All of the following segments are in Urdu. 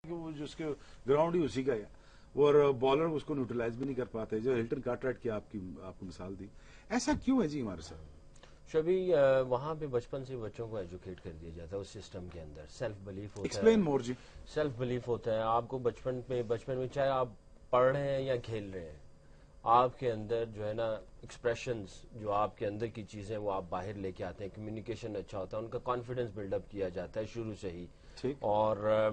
کہ وہ جو اس کے گراؤنڈ ہی اسی کا ہے اور بالر اس کو نیوٹرلائز بھی نہیں کر پاتے. جو ہلٹن کارٹرائٹ کی آپ کو مثال دی, ایسا کیوں ہے جی ہمارے ساتھ؟ شبھی وہاں پہ بچپن سے بچوں کو ایجوکیٹ کر دیا جاتا ہے اس سسٹم کے اندر. سیلف بلیف ہوتا ہے. ایکسپلین مور جی. سیلف بلیف ہوتا ہے آپ کو بچپن میں چاہے آپ پڑھ رہے ہیں یا کھیل رہے ہیں, آپ کے اندر جو ہے نا ایکسپریشنز, جو آپ کے اندر کی چیزیں وہ آپ باہر لے کے آتے ہیں. کمیونیکیشن اچھا ہوتا ہے, ان کا کانفیڈنس بلڈ اپ کیا جاتا ہے شروع سے ہی. اور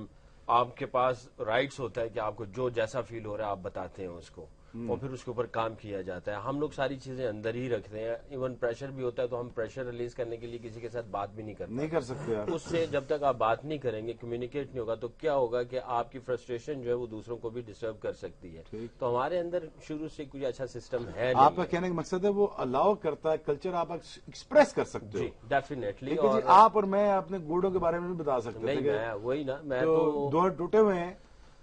آپ کے پاس رائٹس ہوتا ہے کہ آپ کو جو جیسا فیل ہو رہا ہے آپ بتاتے ہیں اس کو, اور پھر اس کے اوپر کام کیا جاتا ہے. ہم لوگ ساری چیزیں اندر ہی رکھتے ہیں. ایون پریشر بھی ہوتا ہے تو ہم پریشر ریلیز کرنے کے لیے کسی کے ساتھ بات بھی نہیں کر سکتے. اس سے جب تک آپ بات نہیں کریں گے, کمیونیکیٹ نہیں ہوگا, تو کیا ہوگا کہ آپ کی فرسٹریشن جو ہے وہ دوسروں کو بھی ڈسٹرب کر سکتی ہے. تو ہمارے اندر شروع سے کوئی اچھا سسٹم ہے نہیں. آپ کا کہنے کا مقصد ہے وہ الاؤ کرتا ہے کلچر, آپ ایکسپریس کر سکتے ہو. جی ڈیفینیٹلی. اور آپ اور میں اپنے گوڑوں کے بارے میں بھی بتا سکتے ہیں. نہیں وہی نا, میں تو دو ٹوٹے ہوئے ہیں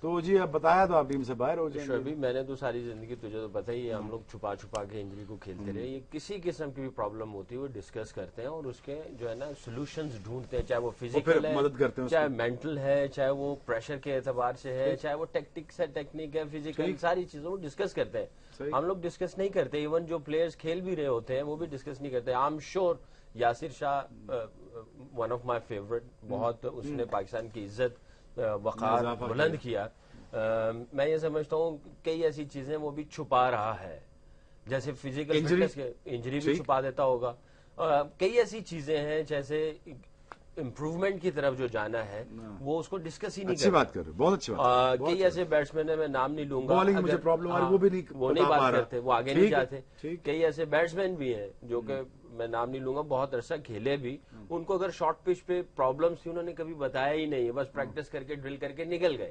تو جی اب بتایا تو آپ ٹیم سے باہر ہو جائیں گے. شعبی میں نے تو ساری زندگی تجھے تو پتہ ہی ہے, ہم لوگ چھپا کے انجری کو کھیلتے رہے. یہ کسی قسم کی بھی پرابلم ہوتی ہے وہ ڈسکس کرتے ہیں اور اس کے جو ہے نا سولوشنز ڈھونڈتے ہیں, چاہے وہ فزیکل ہے, چاہے مینٹل ہے, چاہے وہ پریشر کے اعتبار سے ہے, چاہے وہ ٹیکٹکس ہے, ٹیکنیک ہے, فزیکل, ساری چیزوں کو ڈسکس کرتے ہیں. ہم لوگ ڈسکس نہیں کرتے. ایون جو پلیئرز کھیل بھی رہے ہوتے ہیں وہ بھی ڈسکس نہیں کرتے. I am sure Yasir Shah one of my favourite, بہت اس نے پاکستان کی عزت وقار بلند کیا. میں یہ سمجھتا ہوں کئی ایسی چیزیں وہ بھی چھپا رہا ہے, جیسے فزیکل فٹنس کے انجری بھی چھپا دیتا ہوگا. کئی ایسی چیزیں ہیں جیسے امپروومنٹ کی طرف جو جانا ہے وہ اس کو ڈسکس ہی نہیں کرتا. اچھی بات کر رہے, بہت اچھی بات. کئی ایسے بیٹسمین ہیں, میں نام نہیں لوں گا, مجھے پرابلم ہے, وہ نہیں بات کرتے, وہ آگے نہیں جاتے. کئی ایسے بیٹسمین بھی ہیں جو کہ میں نام نہیں لوں گا, بہت عرصہ کھیلے بھی, ان کو اگر شارٹ پچ پہ پرابلمس تھی انہوں نے کبھی بتایا ہی نہیں, بس پریکٹس کر کے ڈرل کر کے نکل گئے.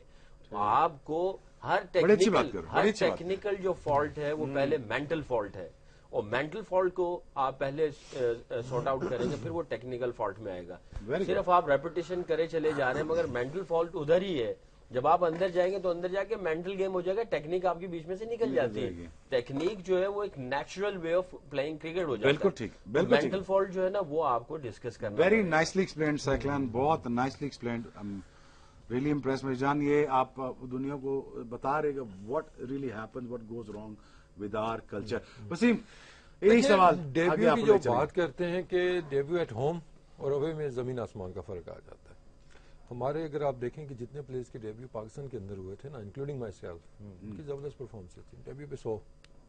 آپ کو ہر ٹیکنیکل جو فالٹ ہے وہ پہلے مینٹل فالٹ ہے, اور مینٹل فالٹ کو آپ پہلے سارٹ آؤٹ کریں گے پھر وہ ٹیکنیکل فالٹ میں آئے گا. صرف آپ ریپیٹیشن کرے چلے جا رہے ہیں مگر مینٹل فالٹ ادھر ہی ہے. جب آپ اندر جائیں گے تو اندر جا کے مینٹل گیم ہو جائے گا, ٹیکنیک آپ کے بیچ میں سے نکل جاتی ہے. ٹیکنیک جو ہے وہ ایک natural way of playing cricket ہو جاتا ہے. مینٹل فالٹ جو ہے نا وہ آپ کو ڈسکس کرنا. ویری نائسلی ایکسپلینڈ سائیکلان, بہت نائسلی ایکسپلینڈ. ریئلی امپریس میری جان. یہ آپ دنیا کو بتا رہے کہ what really happens, what goes wrong with our culture. Waseem یہی سوال ڈیبیو کی جو بات کرتے ہیں کہ ڈیبیو ایٹ ہوم اور اوے میں زمین آسمان کا فرق آ جاتا ہے. ہمارے اگر آپ دیکھیں کہ جتنے پلیئرز کے ڈیبیو پاکستان کے اندر ہوئے تھے نا, انکلوڈنگ مائی سیلف, ان کی زبردست پرفارمنس تھی. ڈیبیو پہ 100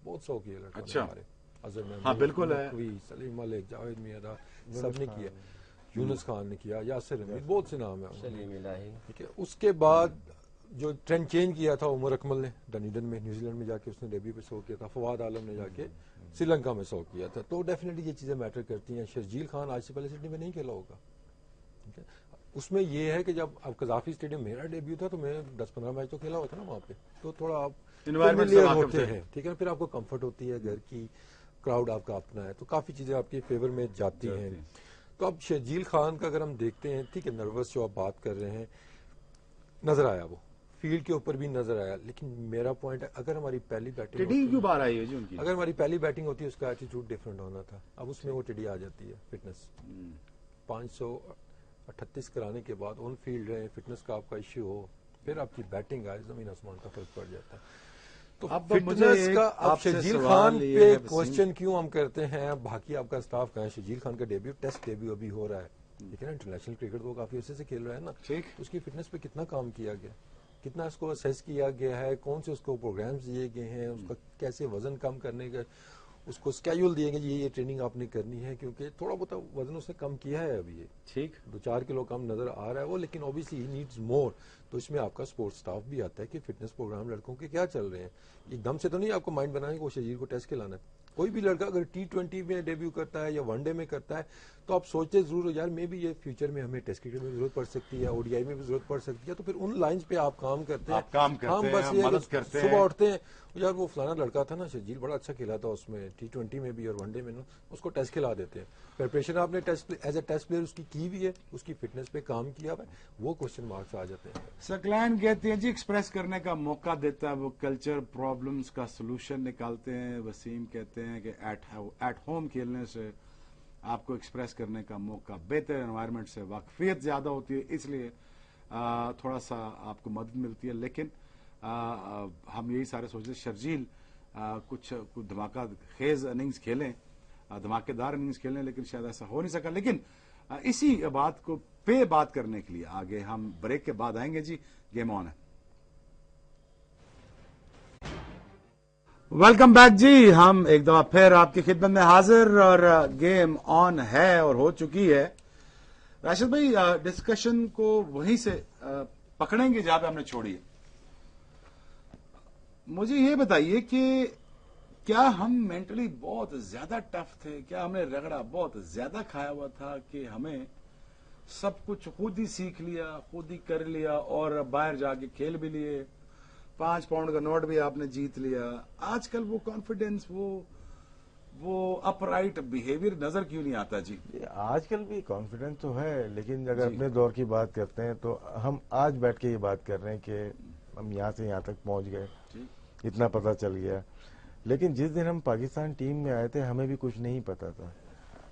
بہت 100 کیے لڑکوں نے ہمارے. اظہر محمود, بالکل ہے, سلیم ملک, جاوید میاں, سب نے کیا. یونس خان نے کیا, یاسر حمید, بہت سے نام ہیں. سلیم الہی. ٹھیک ہے. اس کے بعد جو ٹرینڈ چینج کیا تھا عمر اکمل نے ڈنیڈن میں, نیوزی لینڈ میں جا کے اس نے ڈیبیو پہ 100 کیا تھا. فواد عالم نے جا کے سری لنکا میں 100 کیا تھا. تو ڈیفینیٹلی یہ چیزیں میٹر کرتی ہیں. شرجیل خان آج سے پہلے سڈنی میں نہیں کھیلا ہوگا. ٹھیک ہے. اس میں یہ ہے کہ جب اب قذافی اسٹیڈیم میرا ڈیبیو تھا تو میں 10-15 میچ تو کھیلا ہوا تھا نا وہاں پہ, تو تھوڑا آپ ہوتے ہیں. ٹھیک ہے. پھر آپ کو کمفرٹ ہوتی ہے, گھر کی کراؤڈ آپ کا اپنا ہے, تو کافی چیزیں آپ کے فیور میں جاتی ہیں. تو اب شرجیل خان کا اگر ہم دیکھتے ہیں, ٹھیک ہے, نروس جو آپ بات کر رہے ہیں, نظر آیا وہ فیلڈ کے اوپر بھی نظر آیا. لیکن میرا پوائنٹ ہے اگر ہماری پہلی بیٹنگ ہوتی ہے اس کا ایٹیٹیوڈ ڈفرنٹ ہونا تھا. اب اس میں وہ ٹڈی آ جاتی ہے. فٹنس 538 کرانے کے بعد آن فیلڈ رہے, فٹنس کا آپ کا ایشو ہو, پھر آپ کی بیٹنگ آئے, زمین آسمان کا فرق پڑ جاتا ہے. تو فٹنس کا اب شرجیل خان پہ کوشچن کیوں ہم کرتے ہیں, باقی آپ کا اسٹاف کہاں ہے. شرجیل خان کا ڈیبیو ٹیسٹ ڈیبیو ابھی ہو رہا ہے, لیکن انٹرنیشنل کرکٹ تو کافی عرصے سے کھیل رہا ہے نا. اس کی فٹنس پہ کتنا کام کیا گیا, کتنا اس کو اسیس کیا گیا ہے, کون سے اس کو پروگرامز دیے گئے ہیں, اس کا کیسے وزن کم کرنے کا اس کو اسکیڈول دیے گئے, یہ ٹریننگ آپ نے کرنی ہے, کیونکہ تھوڑا بہت وزن اس نے کم کیا ہے ابھی, یہ ٹھیک 2-4 کلو کم نظر آ رہا ہے وہ, لیکن اوبیسلی ہی نیڈز مور. تو اس میں آپ کا سپورٹ سٹاف بھی آتا ہے کہ فٹنس پروگرام لڑکوں کے کیا چل رہے ہیں. ایک دم سے تو نہیں آپ کو مائنڈ بنائیں کہ وہ شرجیل کو ٹیسٹ کھلانا ہے. کوئی بھی لڑکا اگر T20 میں ڈیبیو کرتا ہے یا ون ڈے میں کرتا ہے تو آپ سوچتے ضرور یار میں بھی یہ فیوچر میں ہمیں ٹیسٹ کرکٹ میں ضرورت پڑ سکتی ہے, ODI میں بھی ضرورت پڑ سکتی ہے. تو پھر ان لائنز پہ آپ کام کرتے ہیں, ہم بس یہ صبح اٹھتے ہیں یار وہ فلانا لڑکا تھا نا شرجیل بڑا اچھا کھیلا تھا اس میں T20 میں بھی اور ون ڈے میں, اس کو ٹیسٹ کھلا دیتے ہیں. پریپریشن آپ نے ایز اے ٹیسٹ پلیئر اس کی ہوئی ہے, اس کی فٹنس پہ کام کیا ہوا ہے, وہ کوشچن مارکس آ جاتے ہیں. سکلین کہتے ہیں جی ایکسپریس کرنے کا موقع دیتا ہے, وہ کلچر پرابلمز کا سولوشن نکالتے ہیں. وسیم کہتے ہیں کہ ایٹ ہوم کھیلنے سے آپ کو ایکسپریس کرنے کا موقع, بہتر انوائرمنٹ سے واقفیت زیادہ ہوتی ہے, اس لیے تھوڑا سا آپ کو مدد ملتی ہے. لیکن ہم یہی سارے سوچتے شرجیل کچھ دھماکہ خیز اننگز کھیلیں, دھماکے دار اننگز کھیلیں, لیکن شاید ایسا ہو نہیں سکا. لیکن اسی بات کو پہ بات کرنے کے لیے آگے ہم بریک کے بعد آئیں گے. جی گیم آن ہے. ویلکم بیک جی, ہم ایک دفعہ پھر آپ کی خدمت میں حاضر اور گیم آن ہے اور ہو چکی ہے. راشد بھائی ڈسکشن کو وہیں سے پکڑیں گے جہاں پہ ہم نے چھوڑی ہے. مجھے یہ بتائیے کہ کیا ہم مینٹلی بہت زیادہ ٹف تھے, کیا ہم نے رگڑا بہت زیادہ کھایا ہوا تھا کہ ہمیں سب کچھ خود ہی سیکھ لیا, خود ہی کر لیا اور باہر جا کے کھیل بھی لیے, 5 پاؤنڈ کا نوٹ بھی آپ نے جیت لیا. آج کل وہ کانفیڈینس, وہ اپ رائٹ بہیویئر نظر کیوں نہیں آتا جی؟ آج کل بھی کانفیڈینس تو ہے, لیکن اگر اپنے دور کی بات کرتے ہیں تو ہم آج بیٹھ کے یہ بات کر رہے ہیں کہ ہم یہاں سے یہاں تک پہنچ گئے, اتنا پتہ چل گیا. لیکن جس دن ہم پاکستان ٹیم میں آئے تھے ہمیں بھی کچھ نہیں پتا تھا.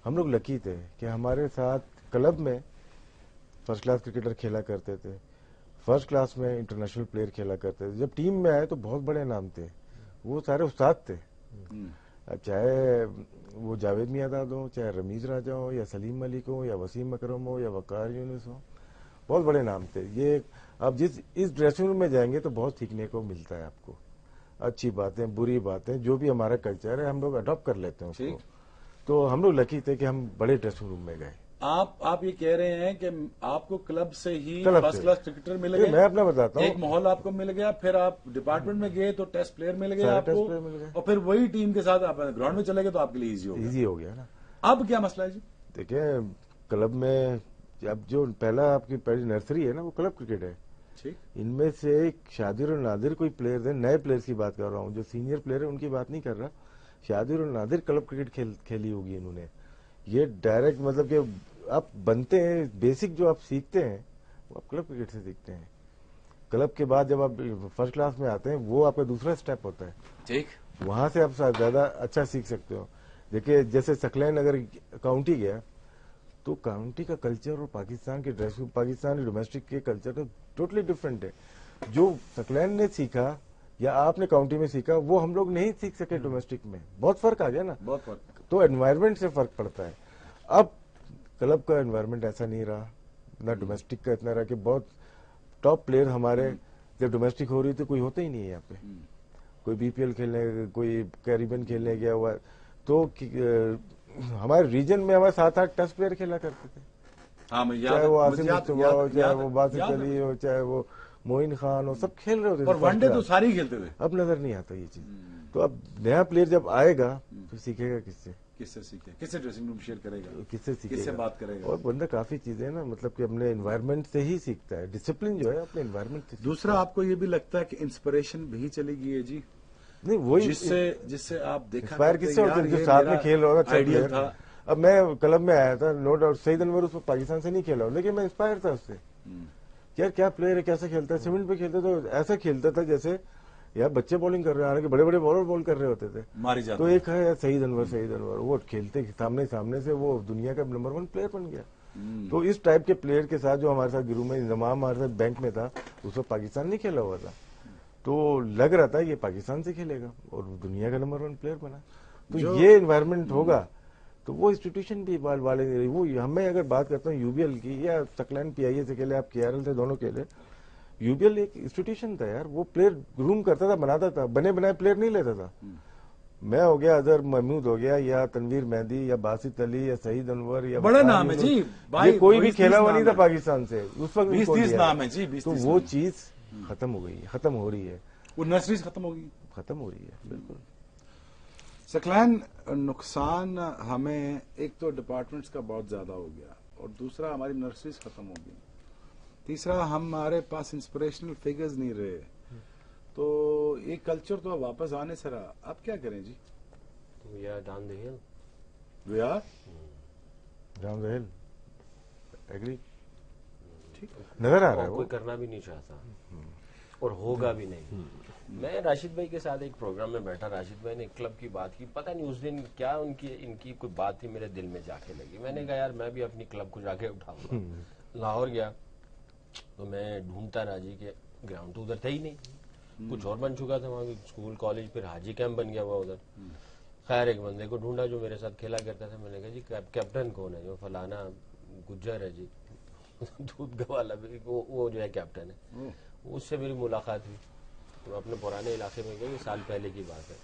ہم لوگ لکی تھے کہ ہمارے ساتھ کلب میں فرسٹ کلاس کرکٹر کھیلا کرتے تھے, فرسٹ کلاس میں انٹرنیشنل پلیئر کھیلا کرتے تھے. جب ٹیم میں آئے تو بہت بڑے نام تھے, وہ سارے استاد تھے, چاہے وہ جاوید میاں ہو, چاہے رمیز راجہ ہو, یا سلیم ملک ہو, یا وسیم اکرم ہو, یا وقار یونس ہو, بہت بڑے نام تھے. یہ اب اس ڈریسنگ روم میں جائیں گے تو بہت سیکھنے کو ملتا ہے آپ کو, اچھی باتیں, بری باتیں, جو بھی ہمارا کلچر ہے ہم لوگ اڈاپٹ کر لیتے ہیں اس کو. تو ہم لوگ لکی تھے کہ ہم بڑے ڈریسنگ روم میں گئے. آپ یہ کہہ رہے ہیں کہ آپ کو کلب سے ہی فرسٹ کلاس کرکٹر مل گئے. میں اپنا بتاتا ہوں, ایک ماحول آپ کو مل گیا, پھر آپ ڈپارٹمنٹ میں گئے تو ٹیسٹ پلیئر مل گئے آپ کو, اور پھر وہی ٹیم کے ساتھ آپ گراؤنڈ میں چلے گئے تو آپ کے لیے ایزی ہو گیا نا. اب کیا مسئلہ ہے جی؟ دیکھیں کلب میں اب جو پہلا آپ کی پہلی نرسری ہے نا وہ کلب کرکٹ ہے. ان میں سے شادر اور نادر کوئی پلیئر ہے, نئے پلیئرز کی بات کر رہا ہوں, جو سینئر پلیئر ہے ان کی بات نہیں کر رہا. شادر اور نادر کلب کرکٹ کھیلی ہوگی انہوں نے. یہ ڈائریکٹ مطلب کہ آپ بنتے ہیں, بیسک جو آپ سیکھتے ہیں وہ آپ کلب کرکٹ سے سیکھتے ہیں. کلب کے بعد جب آپ فرسٹ کلاس میں آتے ہیں وہ آپ کا دوسرا سٹیپ ہوتا ہے. ٹھیک, وہاں سے آپ زیادہ اچھا سیکھ سکتے ہو. دیکھیے جیسے سکلین اگر کاؤنٹی گیا تو کاؤنٹی کا کلچر اور پاکستان کے پاکستانی ڈومیسٹک کے کلچر تو ٹوٹلی ڈفرینٹ ہے. جو سکلین نے سیکھا یا آپ نے کاؤنٹی میں سیکھا وہ ہم لوگ نہیں سیکھ سکے ڈومیسٹک میں. بہت فرق آ گیا نا, بہت فرق. تو انوائرمنٹ سے فرق پڑتا ہے. اب کلب کا انوائرمنٹ ایسا نہیں رہا, نہ ڈومیسٹک کا اتنا رہا کہ بہت ٹاپ پلیئر ہمارے جب ڈومیسٹک ہو رہی تو کوئی ہوتا ہی نہیں ہے یہاں پہ. کوئی بی پی ایل کھیلنے, کوئی کیریبین کھیلنے گیا ہوا, تو ہمارے ریجن میں ہمارے 7-8 ٹیسٹ پلیئر کھیلا کرتے تھے, چاہے وہ آصف مصطفیٰ ہو, چاہے وہ باسط علی ہو, چاہے وہ معین خان ہو, سب کھیل رہے ہوتے تھے. اور ون ڈے تو سارے ہی کھیلتے تھے. اب نظر نہیں آتا یہ چیز. تو اب نیا پلیئر جب آئے گا تو سیکھے گا کس سے سیکھے, کس سے ڈریسنگ روم شیئر کرے گا, کس سے سیکھے گا, کس سے بات کرے گا. اور بندہ کافی چیزیں نا مطلب کہ اپنے انوائرمنٹ سے ہی سیکھتا ہے. ڈسپلن جو ہے اپنے انوائرمنٹ سے. دوسرا آپ کو یہ بھی لگتا ہے کہ انسپریشن بھی چلی گئی ہے جی؟ نہیں, وہی جس سے آپ دیکھا انسپائر کس سے ہوتے ہیں جو ساتھ میں کھیل رہا ہوگا. اب میں کلب میں آیا تھا, نو ڈاؤٹ سعید انور اس وقت پاکستان سے نہیں کھیلا ہوں, لیکن میں انسپائر تھا اس سے. یار کیا پلیئر ہے, کیسے کھیلتا ہے, سیمنٹ پہ کھیلتا تو ایسا کھیلتا تھا جیسے یار بچے بالنگ کر رہے ہیں, حالانکہ بڑے بڑے بالر بال کر رہے ہوتے تھے. تو ایک ہے سعید انور, وہ کھیلتے سامنے سے وہ دنیا کا نمبر 1 پلیئر بن گیا. تو اس ٹائپ کے پلیئر کے ساتھ جو ہمارے ساتھ گروہ میں انضمام ہمارے ساتھ بینک میں تھا, اس وقت پاکستان نہیں کھیلا ہوا تھا, تو لگ رہا تھا یہ پاکستان سے کھیلے گا اور دنیا کا نمبر 1 پلیئر بنا. تو یہ انوائرمنٹ ہوگا تو وہ انسٹیٹیوشن بھی والے نہیں رہی. وہ ہمیں اگر بات کرتا ہوں یو بی ایل کی, یا سکلین پی آئی اے سے کھیلے, آپ کے آر ایل تھے, دونوں کھیلے. یو بی ایل ایک انسٹیٹیوشن تھا یار, وہ پلیئر گروم کرتا تھا, بناتا تھا, بنے بنائے پلیئر نہیں لیتا تھا. میں ہو گیا اظہر محمود ہو گیا, یا تنویر مہندی, یا باسط علی, یا سعید انور, یا بڑا نام ہے جی, یہ کوئی بھی کھیلا ہوا نہیں تھا پاکستان سے اس وقت. 20-30 نام ہے جی. تو وہ چیز ختم ہو گئی, ختم ہو رہی ہے. وہ نرسریز ختم ہو رہی ہے. بالکل. سکلین نقصان ہمیں ایک تو ڈپارٹمنٹس کا بہت زیادہ ہو گیا, اور دوسرا ہماری نرسریز ختم ہو گئی, تیسرا ہمارے پاس انسپریشنل فگرز نہیں رہے. تو یہ کلچر تو واپس آنے سے رہا. اب کیا کریں جی؟ We are down the hill. We are down the hill. Agree. نظر آ رہا ہے کوئی کرنا بھی نہیں چاہتا اور ہوگا بھی نہیں. میں راشد بھائی کے ساتھ ایک پروگرام میں بیٹھا, راشد بھائی نے ایک کلب کی بات کی, پتہ نہیں اس دن کیا ان کی کوئی بات تھی میرے دل میں جا کے لگی. میں نے کہا یار میں بھی اپنی کلب کو جا کے اٹھاؤں گا. لاہور گیا, تو میں ڈھونڈتا رہا جی کہ گراؤنڈ تو ادھر تھا ہی نہیں، کچھ اور بن چکا تھا وہاں، اسکول کالج، پھر حاجی کیمپ بن گیا ہوا ادھر. خیر ایک بندے کو ڈھونڈا جو میرے ساتھ کھیلا کرتا تھا. میں نے کہا جی کیپٹن کون ہے؟ جو فلانا گجر ہے جی، دودھ گوالا، وہ جو ہے کیپٹن ہے. اس سے میری ملاقات ہوئی. تو اپنے پرانے علاقے میں گئے، یہ سال پہلے کی بات ہے.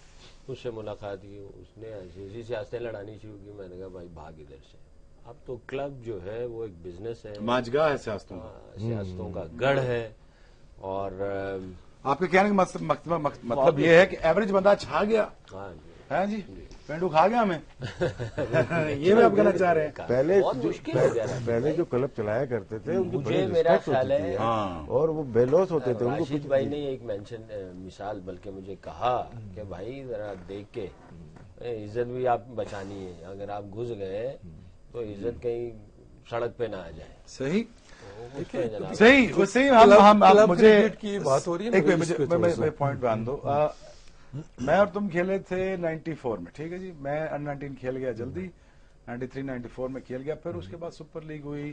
اس سے ملاقات کی، اس نے ایسی سیاستیں لڑانی شروع کی. میں نے کہا بھائی بھاگ ادھر سے. اب تو کلب جو ہے وہ ایک بزنس ہے، ماجگاہ ہے سیاستوں کا گڑھ ہے. اور آپ کے کہنے کا مطلب یہ ہے کہ ایوریج بندہ چھا گیا. ہاں جی، پینڈو کھا گیا ہمیں. یہ بھی آپ کہنا چاہ رہے ہیں. پہلے جو کلب چلایا کرتے تھے مجھے میرا خیال ہے اور وہ بے لوس ہوتے تھے. راشد بھائی نے ایک مثال بلکہ مجھے کہا کہ بھائی ذرا دیکھ کے عزت بھی آپ بچانی ہے. اگر آپ گھس گئے تو عزت کہیں سڑک پہ نہ آ جائے. صحیح مجھے بات ہو رہی ہے. پوائنٹ باندھ دو. میں اور تم کھیلے تھے 94 میں، ٹھیک ہے جی. میں انڈر 19 کھیل گیا جلدی، 93 94 میں کھیل گیا. پھر اس کے بعد سپر لیگ ہوئی،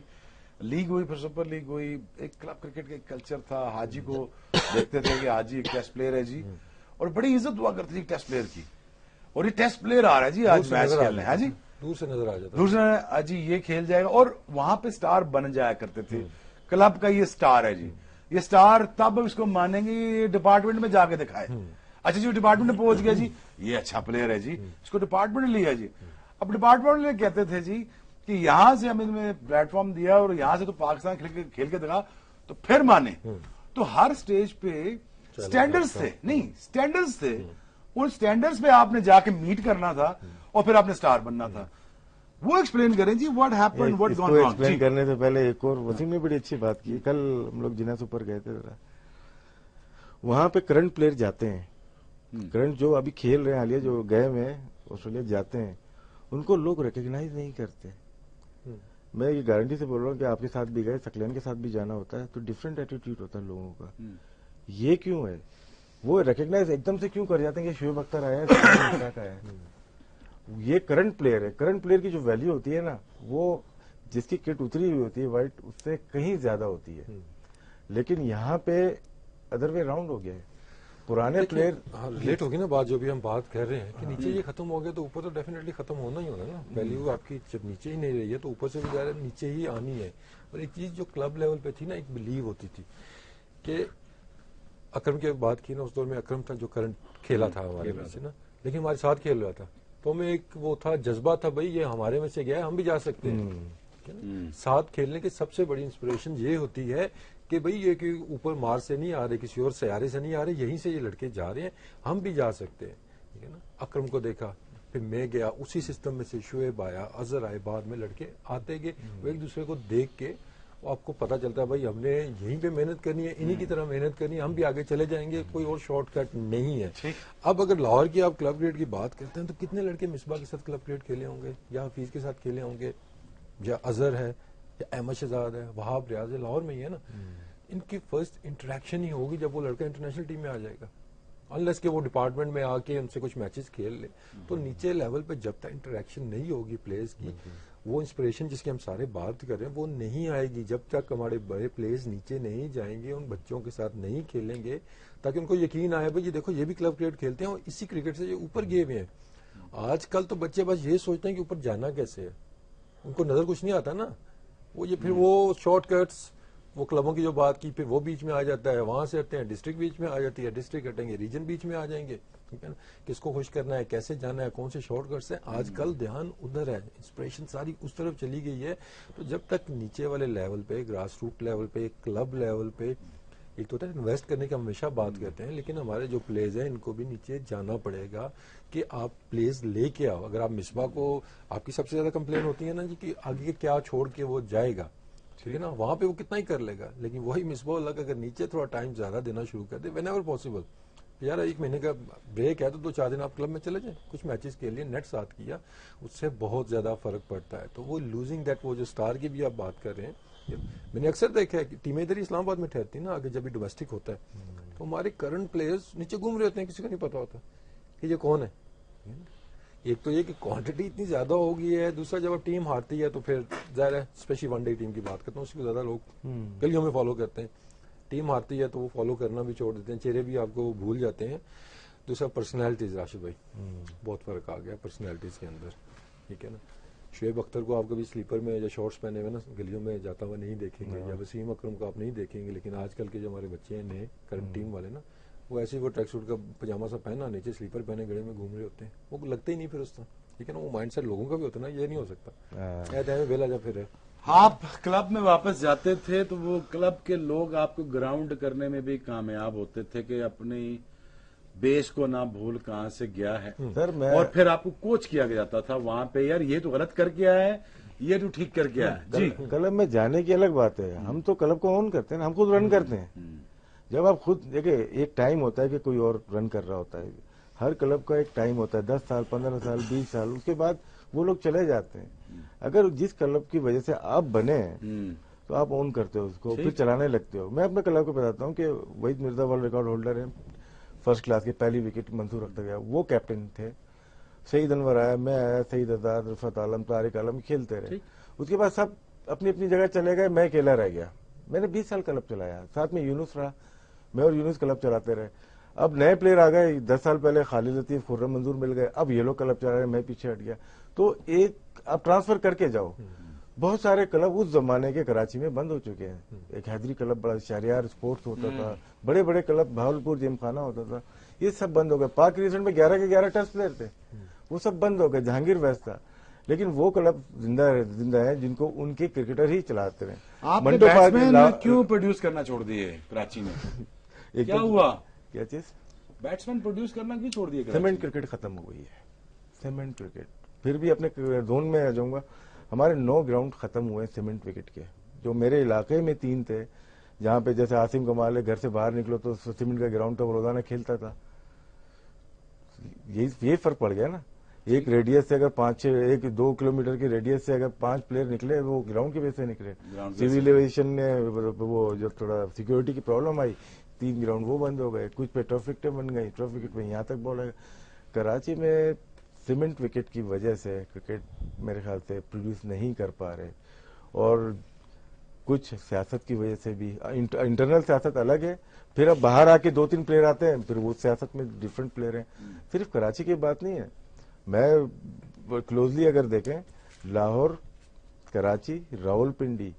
پھر سپر لیگ ہوئی. ایک کلب کرکٹ کا ایک کلچر تھا. حاجی کو دیکھتے تھے کہ حاجی ایک ٹیسٹ پلیئر ہے جی، اور بڑی عزت ہوا کرتی تھی ٹیسٹ پلیئر کی. اور یہ ٹیسٹ پلیئر آ رہا ہے جی آج میچ کھیلنے. ہاں جی، دور سے نظر آ جاتا، دوسرا جی یہ کھیل جائے گا. اور وہاں پہ سٹار بن جایا کرتے تھے. کلب کا یہ سٹار ہے جی. یہ سٹار تب اس کو مانیں گے ڈپارٹمنٹ میں جا کے دکھائے. اچھا جی ڈپارٹمنٹ میں پہنچ گیا جی، یہ اچھا پلیئر ہے جی، اس کو ڈپارٹمنٹ نے لیا جی. اب ڈپارٹمنٹ نے کہتے تھے جی کہ یہاں سے ہمیں تمہیں پلیٹ فارم دیا اور یہاں سے تو پاکستان کھیل کے دکھا تو پھر مانے. تو ہر سٹیج پہ سٹینڈرڈز تھے، نہیں سٹینڈرڈز تھے. ان سٹینڈرڈز پہ آپ نے جا کے میٹ کرنا تھا اور پھر آپ نے سٹار بننا تھا. وہ ایکسپلین کریں جی what happened, what gone wrong. Explain کرنے سے پہلے ایک اور وسیم نے بڑی اچھی بات کی. کل ہم لوگ جناح سپر گئے تھے، وہاں پہ کرنٹ پلیئر جاتے ہیں، کرنٹ جو ابھی کھیل رہے ہیں حالیہ جو گئے ہوئے آسٹریلیا جاتے ہیں، ان کو لوگ ریکگنائز نہیں کرتے. میں یہ گارنٹی سے بول رہا ہوں کہ آپ کے ساتھ بھی گئے، سکلین کے ساتھ بھی جانا ہوتا ہے تو ڈفرینٹ ایٹیٹیوڈ ہوتا ہے لوگوں کا. یہ کیوں ہے؟ وہ ریکگنائز ایک دم سے کیوں کر جاتے ہیں کہ شعیب اختر آیا ہے. یہ کرنٹ پلیئر ہے. کرنٹ پلیئر کی جو ویلیو ہوتی ہے نا، وہ جس کی کٹ اتری ہوئی ہوتی ہے وائٹ، اس سے کہیں زیادہ ہوتی ہے. لیکن یہاں پہ ادر وے راؤنڈ ہو گیا ہے. پرانے پلیئر لیٹ ہوگی نا بات، جو بھی ہم بات کر رہے ہیں کہ نیچے یہ ختم ہو گیا تو اوپر تو ڈیفینیٹلی ختم ہونا ہی ہونا نا. ویلیو آپ کی جب نیچے ہی نہیں رہی ہے تو اوپر سے بھی نیچے ہی آنی ہے. اور ایک چیز جو کلب لیول پہ تھی نا، ایک بلیو ہوتی تھی کہ اکرم کی بات کی نا، اس دور میں اکرم تھا جو کرنٹ کھیلا تھا ہمارے میں سے نا، لیکن ہمارے ساتھ کھیل رہا تھا. تو میں ایک وہ تھا جذبہ تھا، بھائی یہ ہمارے میں سے گیا ہے، ہم بھی جا سکتے ہیں. ساتھ کھیلنے کی سب سے بڑی انسپریشن یہ ہوتی ہے کہ بھئی یہ کہ اوپر مار سے نہیں آ رہے، کسی اور سیارے سے نہیں آ رہے، یہیں سے یہ لڑکے جا رہے ہیں، ہم بھی جا سکتے ہیں. ٹھیک ہے نا. اکرم کو دیکھا، پھر میں گیا، اسی سسٹم میں سے شعیب آیا، اظہر آئے، بعد میں لڑکے آتے گئے. وہ ایک دوسرے کو دیکھ کے آپ کو پتا چلتا ہے بھائی ہم نے یہیں پہ محنت کرنی ہے، انہی کی طرح محنت کرنی ہے، ہم بھی آگے چلے جائیں گے، کوئی اور شارٹ کٹ نہیں ہے. اب اگر لاہور کی آپ کلب کرکٹ کی بات کرتے ہیں تو کتنے لڑکے مصباح کے ساتھ کلب کرکٹ کھیلے ہوں گے، یا حفیظ کے ساتھ کھیلے ہوں گے، یا اظہر ہے، یا احمد شہزاد ہے، وہاب ریاض ہے، لاہور میں ہی ہے نا. ان کی فرسٹ انٹریکشن ہی ہوگی جب وہ لڑکا انٹرنیشنل ٹیم میں آ جائے گا، انلیس کہ وہ ڈپارٹمنٹ میں آ کے ان سے کچھ میچز کھیل لے. تو نیچے لیول پہ جب تک انٹریکشن نہیں ہوگی پلیئرز کی، وہ انسپریشن جس کی ہم سارے بات کر رہے ہیں وہ نہیں آئے گی جب تک ہمارے بڑے پلیئرز نیچے نہیں جائیں گے، ان بچوں کے ساتھ نہیں کھیلیں گے، تاکہ ان کو یقین آئے بھائی یہ دیکھو یہ بھی کلب کرکٹ کھیلتے ہیں اور اسی کرکٹ سے یہ اوپر گئے ہوئے ہیں. آج کل تو بچے بس یہ سوچتے ہیں کہ اوپر جانا کیسے ہے، ان کو نظر کچھ نہیں آتا نا. وہ یہ پھر وہ شارٹ کٹس، وہ کلبوں کی جو بات کی، پھر وہ بیچ میں آ جاتا ہے، وہاں سے ہٹتے ہیں ڈسٹرکٹ بیچ میں آ جاتی ہے، ڈسٹرکٹ ہٹیں گے ریجن بیچ میں آ جائیں گے. ٹھیک ہے نا. کس کو خوش کرنا ہے، کیسے جانا ہے، کون سے شارٹ کٹس ہیں. آج کل دھیان ادھر ہے، انسپریشن ساری اس طرف چلی گئی ہے. تو جب تک نیچے والے لیول پہ، گراس روٹ لیول پہ، کلب لیول پہ، ایک تو ہوتا ہے انویسٹ کرنے کی ہمیشہ بات کرتے ہیں، لیکن ہمارے جو پلیز ہیں ان کو بھی نیچے جانا پڑے گا کہ آپ پلیز لے کے آؤ. اگر آپ مصباح کو، آپ کی سب سے زیادہ کمپلین ہوتی ہے نا جی کہ آگے کیا چھوڑ کے وہ جائے گا، ٹھیک ہے نا، وہاں پہ وہ کتنا ہی کر لے گا. لیکن وہی مصباح اللہ کا اگر نیچے تھوڑا ٹائم زیادہ دینا شروع کر دے، وین ایور پاسبل، یار ایک مہینے کا بریک ہے تو 2-4 دن آپ کلب میں چلے جائیں، کچھ میچز کے لیے نیٹ ساتھ کیا، اس سے بہت زیادہ فرق پڑتا ہے. تو وہ لوزنگ دیٹ، وہ جو سٹار کی بھی آپ بات کر رہے ہیں، میں نے اکثر دیکھا ہے کہ ٹیمیں ادھر اسلام آباد میں ٹھہرتی نا، آگے جب بھی ڈومیسٹک ہوتا ہے تو ہمارے کرنٹ پلیئرز نیچے گھوم رہے ہوتے ہیں، کسی کو نہیں پتا ہوتا کہ یہ کون ہے. ایک تو یہ کہ کوانٹٹی اتنی زیادہ ہو گئی ہے، دوسرا جب اب ٹیم ہارتی ہے تو پھر ظاہر ہے اسپیشلی ون ڈے ٹیم کی بات کرتا ہوں، اس کو زیادہ لوگ گلیوں میں فالو کرتے ہیں. ٹیم ہارتی ہے تو وہ فالو کرنا بھی چھوڑ دیتے ہیں، چہرے بھی آپ کو بھول جاتے ہیں. دوسرا پرسنالٹیز، راشد بھائی بہت فرق آ گیا پرسنالٹیز کے اندر، ٹھیک ہے نا. شعیب اختر کو آپ کبھی سلیپر میں یا شارٹس پہنے ہوئے نا گلیوں میں جاتا ہوا نہیں دیکھیں گے، یا وسیم اکرم کو آپ نہیں دیکھیں گے. لیکن آج کل کے جو ہمارے بچے ہیں نئے کرنٹ ٹیم والے نا، وہ ایسے وہ ٹریک سوٹ کا پجامہ سا پہنا، نیچے سلیپر پہنے گڑے میں گھوم رہے ہوتے ہیں، وہ لگتے ہی نہیں پھر اس طرح. ٹھیک ہے نا، وہ مائنڈ سیٹ لوگوں کا بھی ہوتا ہے نا، یہ نہیں ہو سکتا. ویلا جا پھر ہے آپ کلب میں واپس جاتے تھے تو وہ کلب کے لوگ آپ کو گراؤنڈ کرنے میں بھی کامیاب ہوتے تھے کہ اپنی بیس کو نہ بھول کہاں سے گیا ہے، اور پھر آپ کو کوچ کیا جاتا تھا وہاں پہ، یار یہ تو غلط کر کے آیا ہے، یہ تو ٹھیک کر کے آیا ہے. جی کلب میں جانے کی الگ بات ہے، ہم تو کلب کو اون کرتے ہیں، ہم خود رن کرتے ہیں. جب آپ خود دیکھیں، ایک ٹائم ہوتا ہے کہ کوئی اور رن کر رہا ہوتا ہے، ہر کلب کا ایک ٹائم ہوتا ہے، 10 سال 15 سال 20 سال، اس کے بعد وہ لوگ چلے جاتے ہیں. اگر جس کلب کی وجہ سے آپ بنے تو آپ اون کرتے ہو اس کو، پھر چلانے لگتے ہو. میں اپنے کلب کو بتاتا ہوں کہ Waheed Mirza world record holder ہے، فرسٹ کلاس کی پہلی وکٹ منصور اختر گیا، وہ کیپٹن تھے. سعید انور آیا، میں آیا، سعید آزاد، رفعت عالم، طارق عالم کھیلتے رہے. اس کے بعد سب اپنی اپنی جگہ چلے گئے، میں اکیلا رہ گیا. میں نے 20 سال کلب چلایا، ساتھ میں یونس رہا، میں اور یونس کلب چلاتے رہے. اب نئے پلیئر آ گئے، 10 سال پہلے خالد لطیف، خرم منظور مل گئے، اب یہ لوگ کلب چلا رہے ہیں، میں پیچھے ہٹ گیا. تو ایک اب ٹرانسفر کر کے جاؤ. بہت سارے کلب اس زمانے کے کراچی میں بند ہو چکے ہیں. ایک حیدری کلب بڑا، شہریار اسپورٹس ہوتا تھا، بڑے بڑے کلب، بہاولپور جیم خانہ ہوتا تھا، یہ سب بند ہو گئے. پاک ریسنٹ میں 11 کے 11 ٹیسٹ پلیئر تھے، وہ سب بند ہو گئے. جہانگیر ویسٹ تھا. لیکن وہ کلب زندہ ہیں جن کو ان کے کرکٹر ہی چلاتے رہے. آپ نے بیٹسمین کیوں پروڈیوس کرنا چھوڑ دیے کراچی میں؟ کیا ہوا؟ کیا چیز؟ بیٹسمین پروڈیوس کرنا کیوں چھوڑ دیے؟ سیمنٹ کرکٹ ختم ہو گئی ہے، سیمنٹ کرکٹ. پھر بھی اپنے زون میں آ جاؤں گا، ہمارے 9 گراؤنڈ ختم ہوئے سیمنٹ وکٹ کے. جو میرے علاقے میں 3 تھے، جہاں پہ جیسے عاصم کمال ہے، گھر سے باہر نکلو تو سیمنٹ کا گراؤنڈ تھا، وہ روزانہ کھیلتا تھا. یہ فرق پڑ گیا نا. ایک ریڈیس سے اگر 2 کلومیٹر کی ریڈیس سے اگر 5 پلیئر نکلے، وہ گراؤنڈ کی وجہ سے نکلے. سول ایویشن نے وہ جب تھوڑا سیکورٹی کی پرابلم آئی، 3 گراؤنڈ وہ بند ہو گئے. کچھ پہ ٹرف وکٹیں بن گئی، ٹرف وکٹ میں یہاں تک بال ہے. کراچی میں سیمنٹ وکٹ کی وجہ سے کرکٹ میرے خیال سے پروڈیوس نہیں کر پا رہے، اور کچھ سیاست کی وجہ سے بھی. انٹرنل سیاست الگ ہے، پھر اب باہر آ کے 2-3 پلیئر آتے ہیں، پھر وہ سیاست میں ڈفرینٹ پلیئر ہیں. صرف کراچی کی بات نہیں ہے. میں کلوزلی اگر دیکھیں، لاہور، کراچی، راول پنڈی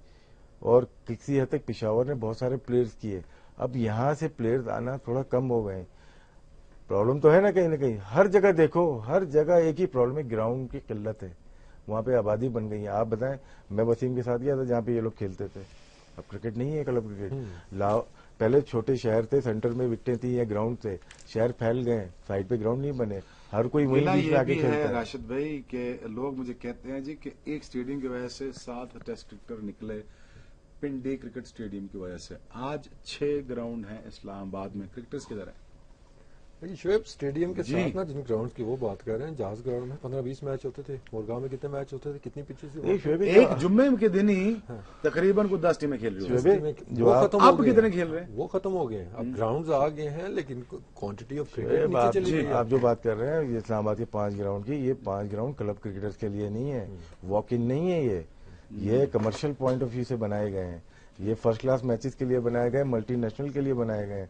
اور کسی حد تک پشاور نے بہت سارے پلیئرز کیے. اب یہاں سے پلیئرز آنا تھوڑا کم ہو گئے. پرابلم تو ہے نا کہیں نہ کہیں، ہر جگہ دیکھو، ہر جگہ ایک ہی پرابلم ہے، گراؤنڈ کی قلت ہے. وہاں پہ آبادی بن گئی ہے. آپ بتائیں، میں وسیم کے ساتھ گیا تھا جہاں پہ یہ لوگ کھیلتے تھے، اب کرکٹ نہیں ہے، کلب کرکٹ. پہلے چھوٹے شہر تھے، سینٹر میں وکٹیں تھیں یا گراؤنڈ تھے. شہر پھیل گئے، سائڈ پہ گراؤنڈ نہیں بنے، ہر کوئی وہیں بیچ میں آ کے کھیلتا ہے. راشد بھائی کہ لوگ مجھے کہتے ہیں جی کہ ایک اسٹیڈیم کی وجہ سے 7 ٹیسٹ کرکٹر نکلے، پنڈی کرکٹ اسٹیڈیم کی وجہ سے. آج 6 گراؤنڈ ہیں اسلام آباد میں، کرکٹرز کدھر ہیں؟ شعیب اسٹیڈیم کے ساتھ نا جن گراؤنڈ کی وہ بات کر رہے ہیں، جہاز گراؤنڈ میں 15-20 میچ ہوتے تھے، مورگاؤں میں کتنے میچ ہوتے تھے، کتنی پچیز تھی؟ ایک جمعے کے دن ہی تقریباً کو 10 ٹیمیں کھیل رہی ہیں. اب کتنے کھیل رہے ہیں؟ وہ ختم ہو گئے. اب گراؤنڈز آ گئے ہیں، لیکن کوانٹٹی آف کرکٹ نیچے چلی گئی. آپ جو بات کر رہے ہیں یہ اسلام آباد کے 5 گراؤنڈ کی، یہ 5 گراؤنڈ کلب کرکٹرز کے لیے نہیں ہے، واک ان نہیں ہے. یہ کمرشل پوائنٹ آف ویو سے بنائے گئے ہیں. یہ فرسٹ کلاس میچز کے لیے بنائے گئے، ملٹی نیشنل کے لیے بنائے گئے.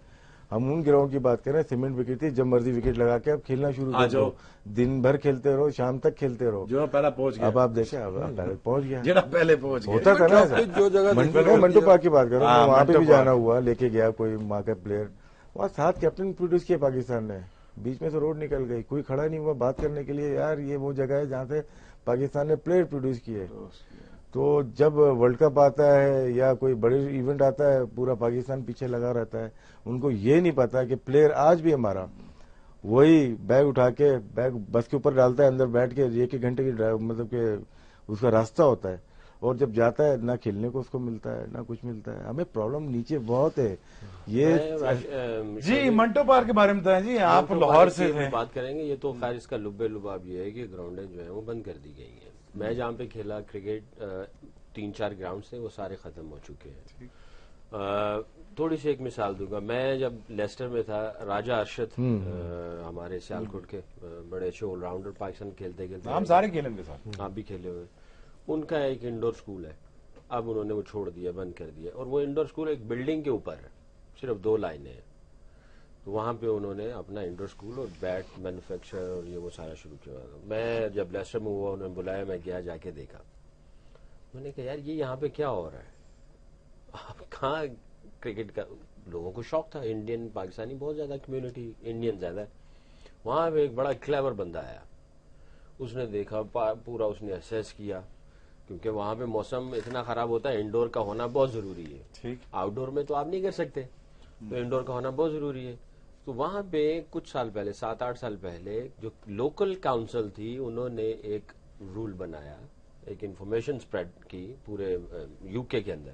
ہم ان گراؤنڈ کی بات کر رہے ہیں، سیمنٹ وکٹ تھی، جب مرضی وکٹ لگا کے اب کھیلنا شروع کر دو، دن بھر کھیلتے رہو، شام تک کھیلتے رہو. جو پہلا پہنچ گیا، اب آپ دیکھیں، اب پہلے پہنچ گیا، پہلے پہنچ گیا. ہوتا تھا نا. جو جگہ منٹو پارک کی بات کر رہا ہوں، وہاں پہ بھی جانا ہوا، لے کے گیا کوئی وہاں کا پلیئر. وہاں 7 کیپٹن پروڈیوس کیے پاکستان نے. بیچ میں سے روڈ نکل گئی، کوئی کھڑا نہیں ہوا بات کرنے کے لیے، یار یہ وہ جگہ ہے جہاں سے پاکستان نے پلیئر پروڈیوس کیے. تو جب ورلڈ کپ آتا ہے یا کوئی بڑے ایونٹ آتا ہے، پورا پاکستان پیچھے لگا رہتا ہے. ان کو یہ نہیں پتا کہ پلیئر آج بھی ہمارا وہی بیگ اٹھا کے بیگ بس کے اوپر ڈالتا ہے، اندر بیٹھ کے 1 گھنٹے کی مطلب کہ اس کا راستہ ہوتا ہے، اور جب جاتا ہے نہ کھیلنے کو اس کو ملتا ہے نہ کچھ ملتا ہے. ہمیں پرابلم نیچے بہت ہے. یہ جی منٹو پارک کے بارے میں بتائیں جی، آپ لاہور سے بات کریں گے. یہ تو خیر اس کا لبے لباب یہ ہے کہ گراؤنڈیں جو ہیں وہ بند کر دی گئی ہیں. میں جہاں پہ کھیلا کرکٹ 3-4 گراؤنڈ سے وہ سارے ختم ہو چکے ہیں. تھوڑی سی ایک مثال دوں گا. میں جب لیسٹر میں تھا, راجا ارشد ہمارے سیالکوٹ کے بڑے اچھے آل راؤنڈر, پاکستان کھیلتے ہم سارے کھیلیں گے ساتھ, آپ بھی کھیلے ہوئے. ان کا ایک انڈور اسکول ہے, اب انہوں نے وہ چھوڑ دیا, بند کر دیا, اور وہ انڈور اسکول ایک بلڈنگ کے اوپر ہے, صرف 2 لائنیں ہیں. تو وہاں پہ انہوں نے اپنا انڈور اسکول اور بیٹ مینوفیکچر اور یہ وہ سارا شروع کیا. میں جب لیسٹر میں ہوا, انہوں نے بلایا, میں گیا, جا کے دیکھا. میں نے کہا یار یہ یہاں پہ کیا ہو رہا ہے, کہاں کرکٹ کا لوگوں کو شوق تھا, انڈین پاکستانی بہت زیادہ کمیونٹی, انڈین زیادہ ہے. وہاں پہ ایک بڑا کلیور بندہ آیا, اس نے دیکھا پورا, اس نے اسیس کیا, کیونکہ وہاں پہ موسم اتنا خراب ہوتا ہے, انڈور کا ہونا بہت ضروری ہے. ٹھیک, آؤٹ ڈور میں تو آپ نہیں کر سکتے, تو انڈور کا ہونا بہت ضروری ہے. تو وہاں پہ کچھ سال پہلے, 7-8 سال پہلے, جو لوکل کاؤنسل تھی, انہوں نے ایک رول بنایا, ایک انفارمیشن سپریڈ کی پورے یو کے اندر,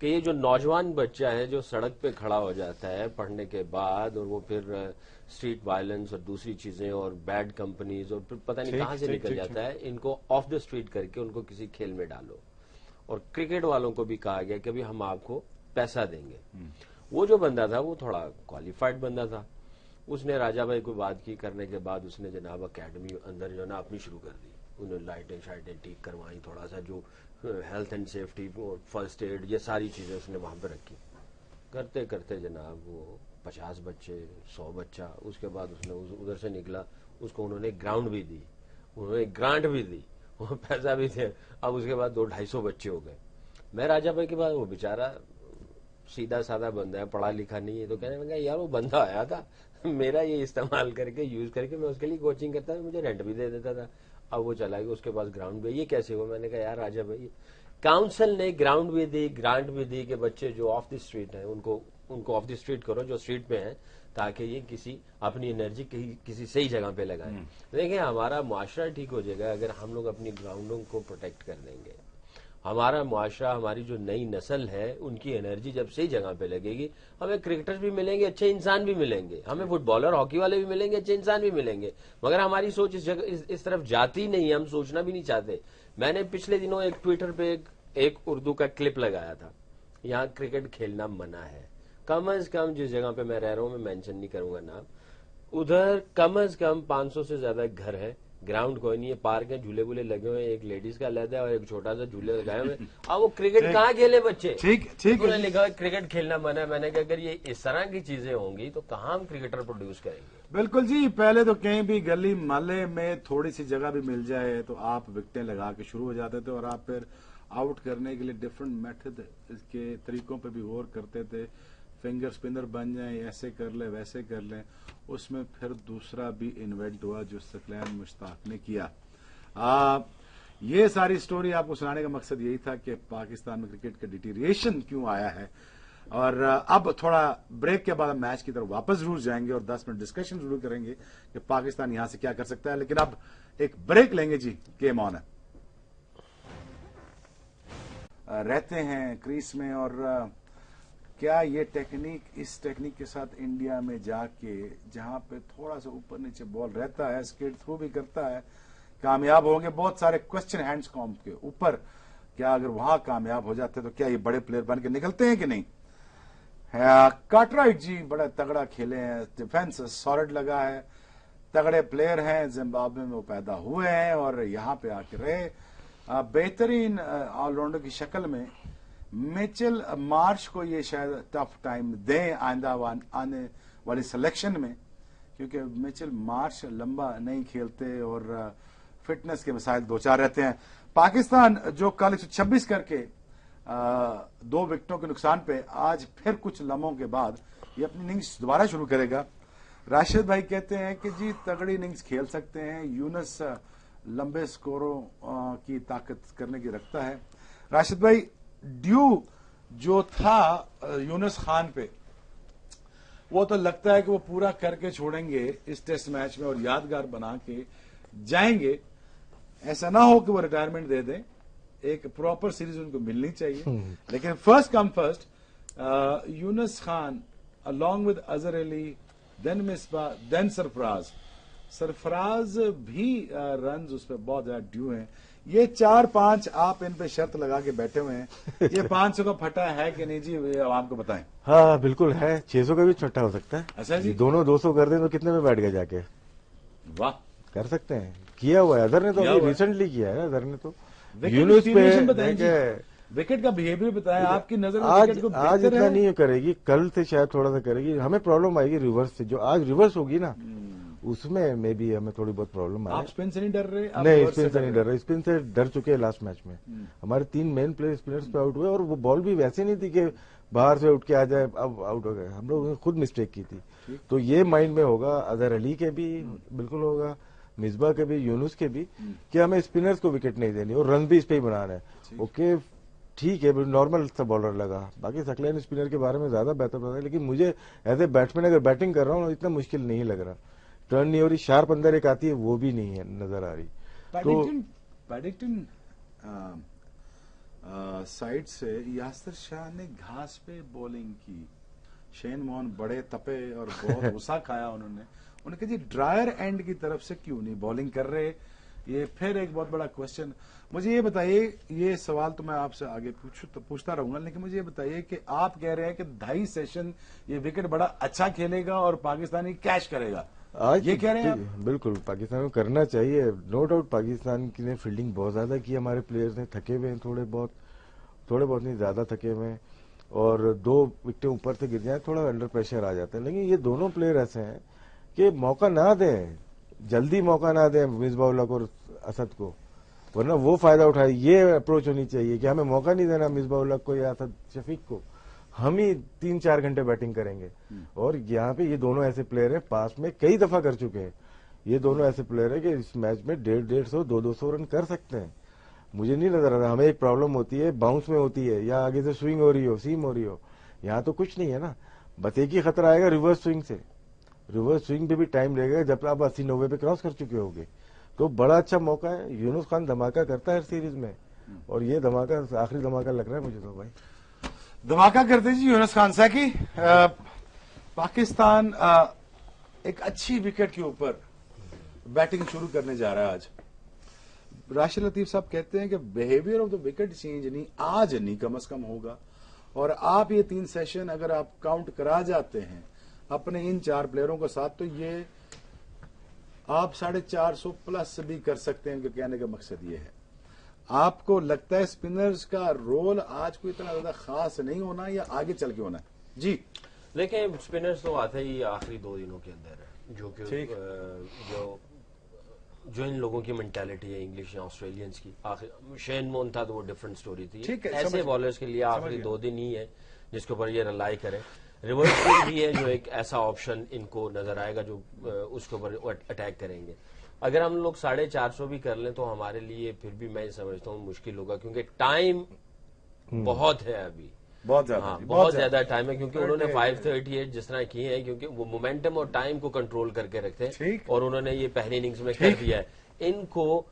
کہ یہ جو نوجوان بچہ ہے جو سڑک پہ کھڑا ہو جاتا ہے پڑھنے کے بعد, اور وہ پھر اسٹریٹ وائلنس اور دوسری چیزیں اور بیڈ کمپنیز اور پھر پتہ نہیں کہاں سے نکل جاتا ہے, ان کو آف دا اسٹریٹ کر کے ان کو کسی کھیل میں ڈالو. اور کرکٹ والوں کو بھی کہا گیا کہ ابھی ہم آپ کو پیسہ دیں گے. وہ جو بندہ تھا وہ تھوڑا کوالیفائڈ بندہ تھا, اس نے راجا بھائی کو بات کی, کرنے کے بعد اس نے جناب اکیڈمی اندر جو نا اپنی شروع کر دی. انہوں نے لائٹیں شائٹیں ٹھیک کروائیں, تھوڑا سا جو ہیلتھ اینڈ سیفٹی اور فرسٹ ایڈ, یہ ساری چیزیں اس نے وہاں پہ رکھی. کرتے کرتے جناب وہ 50 بچے, 100 بچہ, اس کے بعد اس نے ادھر سے نکلا, اس کو انہوں نے گراؤنڈ بھی دی, انہوں نے گرانٹ بھی دی, وہ پیسہ بھی دیا. اب اس کے بعد 200-250 بچے ہو گئے. میں راجا بھائی کے بعد, وہ بیچارہ سیدھا سادہ بندہ ہے, پڑھا لکھا نہیں ہے, تو کہنے لگا یار وہ بندہ آیا تھا, میرا یہ استعمال کر کے یوز کر کے میں اس کے لیے کوچنگ کرتا تھا, مجھے رینٹ بھی دے دیتا تھا. اب وہ چلا گیا, اس کے پاس گراؤنڈ بھی, یہ کیسے ہوا؟ میں نے کہا یار راجا بھائی, کاؤنسل نے گراؤنڈ بھی دی, گرانٹ بھی دی کہ بچے جو آف دی اسٹریٹ ہیں ان کو آف دی اسٹریٹ کرو, جو اسٹریٹ پہ ہیں, تاکہ یہ کسی اپنی انرجی کسی صحیح جگہ پہ لگائیں. دیکھیں ہمارا معاشرہ ٹھیک ہو جائے گا اگر ہم لوگ اپنی گراؤنڈوں کو پروٹیکٹ کر دیں گے. ہمارا معاشرہ, ہماری جو نئی نسل ہے, ان کی انرجی جب صحیح جگہ پہ لگے گی, ہمیں کرکٹر بھی ملیں گے, اچھے انسان بھی ملیں گے, ہمیں فٹ بالر ہاکی والے بھی ملیں گے, اچھے انسان بھی ملیں گے. مگر ہماری سوچ اس طرف جاتی نہیں, ہم سوچنا بھی نہیں چاہتے. میں نے پچھلے دنوں ایک ٹویٹر پہ ایک اردو کا کلپ لگایا تھا, یہاں کرکٹ کھیلنا منع ہے. کم از کم جس جگہ پہ میں رہ رہا ہوں, میں مینشن نہیں کروں گا نام, ادھر کم از کم 500 سے زیادہ گھر ہے, گراؤنڈ کوئی نہیں ہے, پارک ہے, جھولے بولے لگے ہوئے, ایک لیڈیز کا علیحدہ ہے اور ایک چھوٹا سا جھولے لگائے ہوئے. اب وہ کرکٹ کہاں کھیلے بچے؟ ٹھیک, انہوں نے لکھا کرکٹ کھیلنا منع ہے. میں نے کہا اگر یہ اس طرح کی چیزیں ہوں گی تو کہاں ہم کرکٹر پروڈیوس کریں گے؟ بالکل جی, پہلے تو کہیں بھی گلی محلے میں تھوڑی سی جگہ بھی مل جائے تو آپ وکٹیں لگا کے شروع ہو جاتے تھے, اور آپ پھر آؤٹ کرنے کے لیے ڈفرنٹ میتھڈ کے طریقوں پہ بھی غور کرتے تھے. فنگر اسپنر بن جائیں, ایسے کر لیں ویسے کر لیں. اس میں پھر دوسرا بھی انوینٹ ہوا جو ثقلین مشتاق نے کیا. یہ ساری سٹوری آپ کو سنانے کا مقصد یہی تھا کہ پاکستان میں کرکٹ کا ڈیٹیریشن کیوں آیا ہے. اور اب تھوڑا بریک کے بعد ہم میچ کی طرف واپس ضرور جائیں گے اور 10 منٹ ڈسکشن ضرور کریں گے کہ پاکستان یہاں سے کیا کر سکتا ہے. لیکن اب ایک بریک لیں گے جی. گیم آن ہے, رہتے ہیں کریس میں, اور کیا یہ ٹیکنیک, اس ٹیکنیک کے ساتھ انڈیا میں جا کے جہاں پہ تھوڑا سا اوپر نیچے بال رہتا ہے, اسکیٹ تھرو بھی کرتا ہے, کامیاب ہوں گے؟ بہت سارے کوشچن ہینڈز کام کے اوپر, کیا اگر وہاں کامیاب ہو جاتے تو کیا یہ بڑے پلیئر بن کے نکلتے ہیں کہ نہیں؟ کارٹرائٹ جی بڑا تگڑا کھیلے ہیں, ڈیفینس سالڈ لگا ہے, تگڑے پلیئر ہیں, زمبابوے میں وہ پیدا ہوئے ہیں اور یہاں پہ آ کے رہے. بہترین آل راؤنڈر کی شکل میں میچل مارش کو یہ شاید ٹف ٹائم دیں آئندہ آنے والی سلیکشن میں, کیونکہ میچل مارش لمبا نہیں کھیلتے اور فٹنس کے مسائل دو چار رہتے ہیں. پاکستان جو کل 126 کر کے 2 وکٹوں کے نقصان پہ آج پھر کچھ لمحوں کے بعد یہ اپنی اننگز دوبارہ شروع کرے گا. راشد بھائی کہتے ہیں کہ جی تگڑی اننگز کھیل سکتے ہیں, یونس لمبے سکوروں کی طاقت کرنے کی رکھتا ہے. راشد بھائی, ڈیو جو تھا یونس خان پہ وہ تو لگتا ہے کہ وہ پورا کر کے چھوڑیں گے اس ٹیسٹ میچ میں اور یادگار بنا کے جائیں گے. ایسا نہ ہو کہ وہ ریٹائرمنٹ دے دیں, ایک پراپر سیریز ان کو ملنی چاہیے. لیکن first come first, Younis Khan along with Azhar Ali, then Misbah, then Sarfraz بھی رنز اس پہ بہت زیادہ ڈیو ہیں. یہ 4-5 آپ ان پہ شرط لگا کے بیٹھے ہوئے ہیں, یہ 500 کا پھٹا ہے کہ نہیں جی, عوام کو بتائیں. ہاں بالکل ہے, 600 کا بھی چھٹا ہو سکتا ہے. اچھا جی, دونوں 200 کر دیں تو کتنے میں بیٹھ گئے جا کے؟ واہ, کر سکتے ہیں, کیا ہوا ہے اظہر نے, تو ریسنٹلی کیا ہے اظہر نے. تو یونس پہ وکٹ کا بہیویئر بتائیں, آپ کی نظر آج اتنا نہیں کرے گی, کل سے شاید تھوڑا سا کرے گی. ہمیں پرابلم آئے گی ریورس سے, جو آج ریورس ہوگی نا اس میں مے بی ہمیں تھوڑی بہت پرابلم آئے. آپ اسپن سے نہیں ڈر رہے؟ نہیں, اسپن سے نہیں ڈر رہے, اسپن سے ڈر چکے ہیں لاسٹ میچ میں. ہمارے 3 مین پلیئر اسپنرز پہ آؤٹ ہوئے, اور وہ بال بھی ویسے نہیں تھی کہ باہر سے اٹھ کے آ جائے, اب آؤٹ ہو گئے. ہم لوگوں نے خود مسٹیک کی تھی. تو یہ مائنڈ میں ہوگا اظہر علی کے بھی بالکل ہوگا, مصباح کے بھی, یونس کے بھی, کہ ہمیں اسپنرز کو وکٹ نہیں دینی اور رن بھی اس پہ ہی بنانا ہے. اوکے ٹھیک ہے, نارمل سا بالر لگا, باقی ثقلین اسپنر کے بارے میں زیادہ بہتر پتا ہے, لیکن مجھے ایز اے بیٹسمین اگر بیٹنگ کر رہا ہوں اتنا مشکل نہیں لگ رہا. ٹرن نہیں ہو رہی, شارپ اندر ایک آتی ہے وہ بھی نہیں ہے نظر آ رہی. پیڈنگٹن سائڈ سے یاسر شاہ نے گھاس پہ بولنگ کی, شین وارن بڑے تپے اور بہت غصہ کھایا انہوں نے کہا جی ڈرائر اینڈ کی طرف سے کیوں نہیں بالنگ کر رہے. یہ پھر ایک بہت بڑا کوشچن. مجھے یہ بتائیے, یہ سوال تو میں آپ سے آگے پوچھتا رہوں گا, لیکن مجھے یہ بتائیے کہ آپ کہہ رہے ہیں کہ 2.5 سیشن یہ وکٹ بڑا اچھا کھیلے گا اور پاکستانی کیش کرے گا, یہ کہہ رہے ہیں آپ؟ بالکل, پاکستان کو کرنا چاہیے, نو ڈاؤٹ. پاکستان کی نے فیلڈنگ بہت زیادہ کی, ہمارے پلیئرز نے تھکے ہوئے ہیں تھوڑے بہت نہیں زیادہ تھکے ہوئے ہیں, اور 2 وکٹیں اوپر سے گر جائیں تھوڑا انڈر پریشر آ جاتا ہے. لیکن یہ دونوں پلیئر ایسے ہیں کہ موقع نہ دیں, جلدی موقع نہ دیں مصباح الحق اور اسد کو, ورنہ وہ فائدہ اٹھائے. یہ اپروچ ہونی چاہیے کہ ہمیں موقع نہیں دینا مصباح الحق کو یا اسد شفیق کو, ہم ہی 3-4 گھنٹے بیٹنگ کریں گے. اور یہاں پہ یہ دونوں ایسے پلیئر ہیں, پاس میں کئی دفعہ کر چکے ہیں, یہ دونوں ایسے پلیئر ہیں کہ اس میچ میں 150-150 200 رن کر سکتے ہیں. مجھے نہیں نظر آتا. ہمیں ایک پرابلم ہوتی ہے باؤنس میں ہوتی ہے, یا آگے سے سوئنگ ہو رہی ہو, سیم ہو رہی ہو. یہاں تو کچھ نہیں ہے نا, بس ایک ہی خطرہ آئے گا ریورس سوئنگ سے. ریورس سوئنگ پہ بھی ٹائم لگے گا جب آپ 80-90 پہ کراس کر چکے ہوگے. تو بڑا اچھا موقع ہے. یونس خان دھماکہ کرتا ہے ہر سیریز میں, اور یہ دھماکہ آخری دھماکہ لگ رہا ہے مجھے. تو بھائی دھماکہ کرتے جی یونس خان سیکی. پاکستان ایک اچھی وکٹ کے اوپر بیٹنگ شروع کرنے جا رہا ہے آج. راشد لطیف صاحب کہتے ہیں کہ behaviour of the wicket change نہیں, آج نہیں کم از کم ہوگا, اور آپ یہ 3 سیشن اگر آپ کاؤنٹ کرا جاتے ہیں اپنے ان 4 پلیئروں کے ساتھ, تو یہ آپ 450 پلس بھی کر سکتے ہیں. ان کے کہنے کا مقصد یہ ہے, آپ کو لگتا ہے اسپنرز کا رول آج کوئی اتنا زیادہ خاص نہیں ہونا, یا آگے چل کے ہونا ہے؟ جی دیکھیں, اسپنرز تو آتے ہی آخری 2 دنوں کے اندر ہے, جو کہ جو ان لوگوں کی مینٹالٹی ہے انگلش یا آسٹریلینز کی. شین وارن تھا تو وہ ڈفرنٹ سٹوری تھی. ایسے بالرز کے لیے آخری 2 دن ہی ہے جس کے اوپر یہ رلائی کریں. ریورس بھی ہے جو ایک ایسا آپشن ان کو نظر آئے گا جو اس کے اوپر اٹیک کریں گے. اگر ہم لوگ 450 بھی کر لیں تو ہمارے لیے پھر بھی میں سمجھتا ہوں مشکل ہوگا, کیونکہ ٹائم بہت ہے ابھی, بہت زیادہ ٹائم ہے, کیونکہ انہوں نے 538 جس طرح کیے ہیں, کیونکہ وہ مومنٹم اور ٹائم کو کنٹرول کر کے رکھتے ہیں, اور انہوں نے یہ پہلی اننگز میں کر دیا ہے. ان کو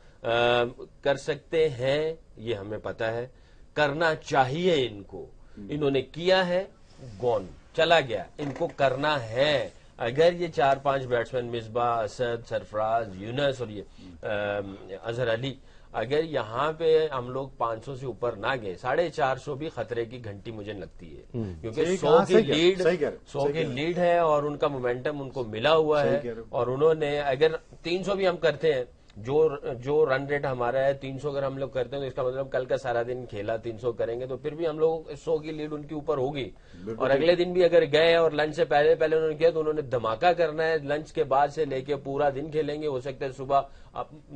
کر سکتے ہیں, یہ ہمیں پتا ہے, کرنا چاہیے ان کو. انہوں نے کیا ہے, گون چلا گیا, ان کو کرنا ہے. اگر یہ 4-5 بیٹسمین مصباح, اسد, سرفراز, یونس اور یہ اظہر علی, اگر یہاں پہ ہم لوگ 500 سے اوپر نہ گئے, 450 بھی خطرے کی گھنٹی مجھے لگتی ہے, کیونکہ 100 کی لیڈ ہے اور ان کا مومنٹم ان کو ملا ہوا ہے. اور انہوں نے اگر 300 بھی ہم کرتے ہیں, جو رن ریٹ ہمارا ہے 300 اگر ہم لوگ کرتے ہیں, تو اس کا مطلب کل کا سارا دن کھیلا 300 کریں گے, تو پھر بھی ہم لوگ 100 کی لیڈ ان کے اوپر ہوگی. اور اگلے دن بھی اگر گئے اور لنچ سے پہلے انہوں نے کیا, تو انہوں نے دھماکہ کرنا ہے. لنچ کے بعد سے لے کے پورا دن کھیلیں گے, ہو سکتا ہے صبح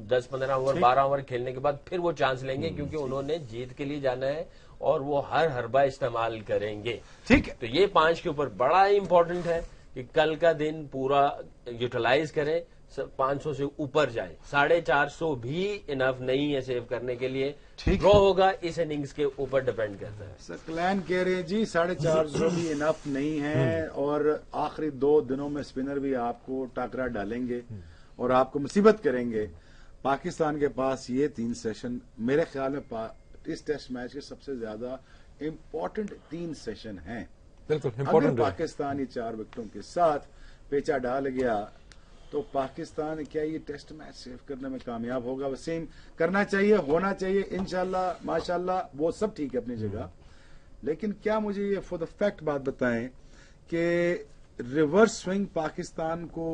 10-15 اوور 12 اوور کھیلنے کے بعد پھر وہ چانس لیں گے, کیونکہ انہوں نے جیت کے لیے جانا ہے اور وہ ہر حربہ استعمال کریں گے. ٹھیک ہے, تو یہ 5 کے اوپر بڑا امپورٹنٹ ہے کہ کل کا دن پورا یوٹیلائز کریں, 500 سے اوپر جائیں. 450 بھی انف نہیں ہے سیو کرنے کے لیے. ڈرا ہوگا اس اننگز کے اوپر ڈیپینڈ کرتا ہے. سکلین کہہ رہے جی 450 بھی انف نہیں ہے, اور آخری 2 دنوں میں اسپنر بھی آپ کو ٹاکرا ڈالیں گے اور آپ کو مصیبت کریں گے. پاکستان کے پاس یہ 3 سیشن میرے خیال میں اس ٹیسٹ میچ کے سب سے زیادہ امپورٹنٹ 3 سیشن ہیں. بالکل اگر پاکستان 4 وکٹوں کے ساتھ پیچا ڈال گیا تو پاکستان کیا یہ ٹیسٹ میچ سیو کرنے میں کامیاب ہوگا؟ وسیم، کرنا چاہیے، ہونا چاہیے انشاءاللہ ماشاءاللہ، وہ سب ٹھیک ہے اپنی جگہ، لیکن کیا مجھے یہ فور دا فیکٹ بات بتائیں کہ ریورس سوئنگ پاکستان کو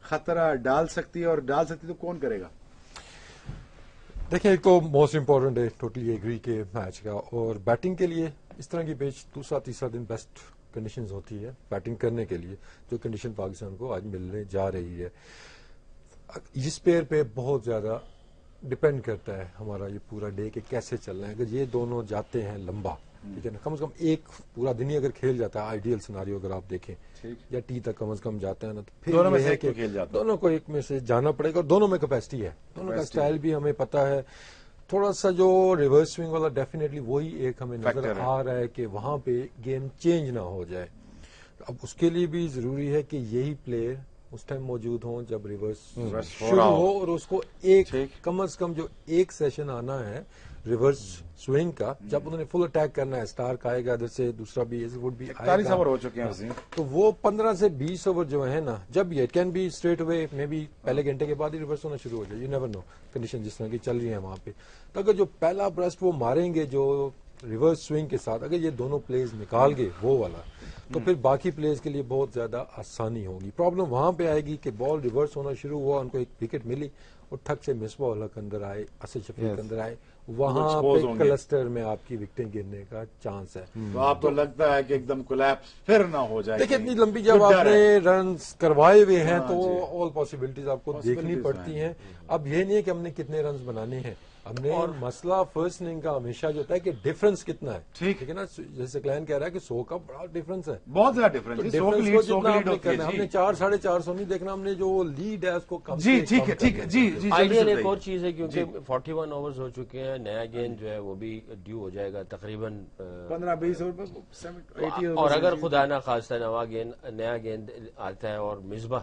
خطرہ ڈال سکتی ہے، اور ڈال سکتی تو کون کرے گا؟ دیکھیں، ایک تو موسٹ امپورٹنٹ ہے، ٹوٹلی ایگری کے میچ کا، اور بیٹنگ کے لیے اس طرح کی پیچ دوسرا تیسرا دن بیسٹ کنڈیشنز ہوتی ہے بیٹنگ کرنے کے لیے، جو کنڈیشن پاکستان کو آج ملنے جا رہی ہے۔ اس پیر پہ بہت زیادہ ڈپینڈ کرتا ہے ہمارا یہ پورا ڈے کہ کیسے چلنا ہے۔ اگر یہ دونوں جاتے ہیں لمبا، ٹھیک ہے نا، کم از کم ایک پورا دن ہی اگر کھیل جاتا ہے، آئیڈیل سیناریو اگر آپ دیکھیں، یا ٹی تک کم از کم جاتا ہے نا، تو پھر دونوں میں یہ سے ہے ایک کہ کو کھیل جاتا ہے، دونوں کو ایک میں سے جانا پڑے گا، اور دونوں میں کیپیسٹی ہے، دونوں کا اسٹائل بھی ہمیں پتا ہے۔ تھوڑا سا جو ریورس سوئنگ والا ڈیفینیٹلی وہی ایک ہمیں نظر آ رہا ہے کہ وہاں پہ گیم چینج نہ ہو جائے۔ اب اس کے لیے بھی ضروری ہے کہ یہی پلیئر اس ٹائم موجود ہوں جب ریورس شروع ہو، اور اس کو ایک کم از کم جو ایک سیشن آنا ہے ریورس سوئنگ کا، جب انہوں نے فل اٹیک کرنا ہے، اسٹار کا آئے گا ادھر سے، دوسرا بھی وڈ بھی 41 اوور ہو چکے ہیں، تو وہ 15 سے 20 اوور جو ہے نا، جب یہ کین بی اسٹریٹ اوے، میں بھی پہلے گھنٹے کے بعد ہی ریورس ہونا شروع ہو جائے، یو نیور نو کنڈیشن جس طرح کی چل رہی ہیں وہاں پہ، تو اگر جو پہلا برسٹ وہ ماریں گے جو ریورس سوئنگ کے ساتھ، اگر یہ دونوں پلیز نکال گئے وہ والا، تو پھر باقی پلیئرز کے لیے بہت زیادہ آسانی ہوگی۔ پرابلم وہاں پہ آئے گی کہ بال ریورس ہونا شروع ہوا، ان کو ایک وکٹ ملی، اور ٹھک سے مصباح الحق اندر آئے، اسد شفیق اندر آئے، وہاں پہ کلسٹر میں آپ کی وکٹیں گرنے کا چانس ہے۔ تو آپ کو لگتا ہے کہ ایک دم کولیپس پھر نہ ہو جائے؟ دیکھیں، اتنی لمبی جب آپ نے رنز کروائے ہوئے ہیں تو آل پاسبلٹیز آپ کو دیکھنی پڑتی ہیں۔ اب یہ نہیں ہے کہ ہم نے کتنے رنز بنانے ہیں، ہم نے مسئلہ فرسٹ اننگ کا ہمیشہ جو ہوتا ہے کہ ڈفرنس کتنا ہے، ٹھیک ہے نا، جیسے کلین کہہ رہا ہے کہ 100 کا بڑا ڈفرنس ہے، بہت زیادہ ڈفرنس، ہم نے 4 ساڑھے 400 نہیں دیکھنا، ہم نے جو لیڈ ہے اس کو کم جی ٹھیک ہے ٹھیک ہے جی جی۔ آئیڈیل ایک اور چیز ہے کیونکہ 41 اوورز ہو چکے ہیں، نیا گیند جو ہے وہ بھی ڈیو ہو جائے گا تقریباً 15-20 اوور، اور اگر خدا نہ خواستہ نیا گیند آتا ہے اور مصباح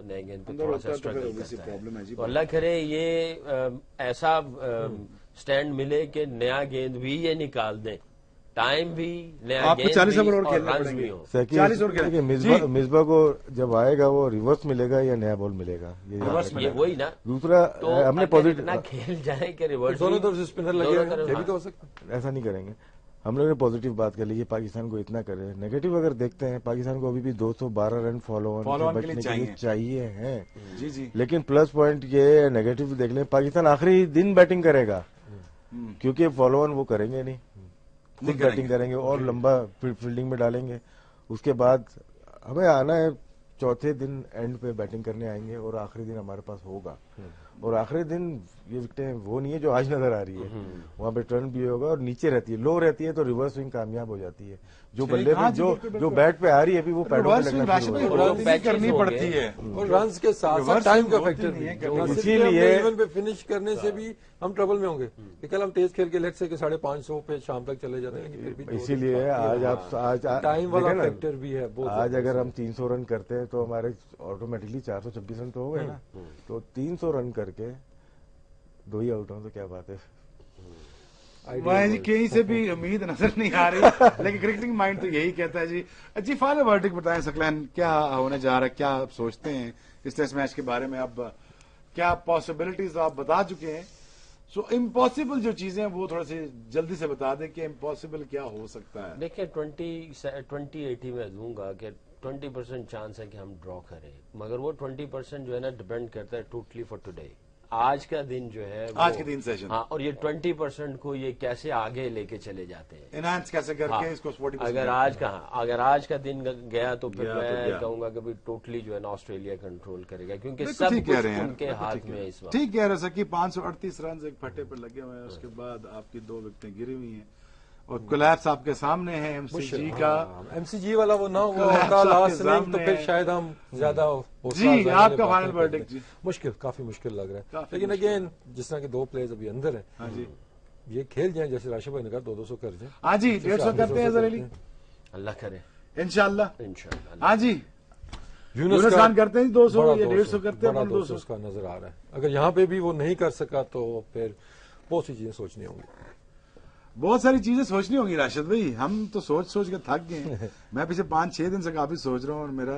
نئے گیند پہ تھوڑا سا اسٹرگل کرتا ہے، تو اللہ کرے یہ ایسا سٹینڈ ملے کہ نیا گیند بھی یہ نکال دیں، ٹائم بھی نیا گیند اور رنز بھی ہوں۔ 40 اوور مصباح کو جب آئے گا وہ ریورس ملے گا یا نیا بال ملے گا، یہ وہی نا۔ دوسرا ہم نے اتنا کھیل جائے کہ ریورس دونوں طرف سے اسپنر لگے، یہ بھی تو ہو سکتا ہے، ایسا نہیں کریں گے ہم لوگ نے پازیٹیو بات کر لی ہے، پاکستان کو اتنا کرے۔ نیگیٹو اگر دیکھتے ہیں، پاکستان کو ابھی بھی 212 رن فالو آن بچنے کے لیے چاہیے ہیں، جی جی، لیکن پلس پوائنٹ یہ نیگیٹو دیکھ لیں، پاکستان آخری دن بیٹنگ کرے گا، کیونکہ فالو آن وہ کریں گے نہیں، خود بیٹنگ کریں گے اور لمبا فیلڈنگ میں ڈالیں گے۔ اس کے بعد ہمیں آنا ہے چوتھے دن اینڈ پہ بیٹنگ کرنے آئیں گے، اور آخری دن ہمارے پاس ہوگا، اور آخری دن یہ وکٹیں وہ نہیں ہے جو آج نظر آ رہی ہے، وہاں پہ ٹرن بھی ہوگا، اور نیچے رہتی ہے، لو رہتی ہے تو ریورس سوئنگ کامیاب ہو جاتی ہے، جو بلے پہ جو بیٹ پہ آ رہی ہے ابھی وہ پیڈوں پہ لگنا شروع کرنی پڑتی ہے، اور رنز کے ساتھ ساتھ ٹائم کا فیکٹر بھی ہے، اسی لیے ایون پہ فنش کرنے سے بھی ہم ٹربل میں ہوں گے کہ کل ہم تیز کھیل کے لیٹ سے کہ 550 پہ شام تک چلے جاتے ہیں، اسی لیے آج ٹائم والا فیکٹر بھی ہے۔ آج اگر ہم 300 رن کرتے ہیں تو ہمارے آٹومیٹکلی 426 رن تو ہو گئے نا، تو 300 رن کر کے 2 ہی آؤٹ ہوں تو کیا بات ہے۔ جی کہیں سے بھی امید نظر نہیں آ رہی، لیکن کرکٹنگ مائنڈ تو یہی کہتا ہے۔ جی فائنل ورڈکٹ بتائیں ثقلین، کیا ہونے جا رہا ہے، کیا آپ سوچتے ہیں اس ٹیسٹ میچ کے بارے میں؟ اب کیا پاسبلٹیز آپ بتا چکے ہیں، سو امپاسبل جو چیزیں ہیں وہ تھوڑا سی جلدی سے بتا دیں کہ امپاسبل کیا ہو سکتا ہے۔ دیکھیں 2080 میں دوں گا کہ 20% چانس ہے کہ ہم ڈرا کریں، مگر وہ 20% جو ہے نا ڈیپینڈ کرتا ہے ٹوٹلی فار ٹوڈے، آج کا دن جو ہے، آج کے دن سیشن، ہاں، اور یہ 20% کو یہ کیسے آگے لے کے چلے جاتے ہیں، انہانس کیسے کر کے اس کو 40%۔ اگر آج کا دن گیا تو پھر میں کہوں گا کہ ٹوٹلی جو ہے نا آسٹریلیا کنٹرول کرے گا، کیونکہ سب کچھ ان کے ہاتھ میں اس وقت۔ ٹھیک کہہ رہے سر کہ 538 رنز ایک پھٹے پر لگے ہوئے ہیں، اس کے بعد آپ کی 2 وکٹیں گری ہوئی ہیں، اور کولیپس آپ کے سامنے ہے ایم سی جی کا، ایم سی جی والا وہ نہ ہوا لاسٹ میں تو پھر شاید ہم زیادہ جی آپ کا فائنل ورڈکٹ جی مشکل، کافی مشکل لگ رہا ہے، لیکن اگین جس طرح کے 2 پلیئرز ابھی اندر ہیں، ہاں جی یہ کھیل جائیں جیسے راشد بھائی نے کہا 200 کر جائیں، ہاں جی 150 کرتے ہیں علی، اللہ کرے انشاءاللہ، ہاں جی یونس خان کرتے ہیں 200 یا 150 کرتے ہیں 200 کا نظر آ رہا ہے۔ اگر یہاں پہ بھی وہ نہیں کر سکا تو پھر بہت سی چیزیں سوچنی ہوں گی، بہت ساری چیزیں سوچنی ہوں گی راشد بھائی، ہم تو سوچ کے تھک گئے ہیں، میں پچھلے 5-6 دن سے کافی سوچ رہا ہوں، اور میرا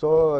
100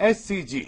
SCG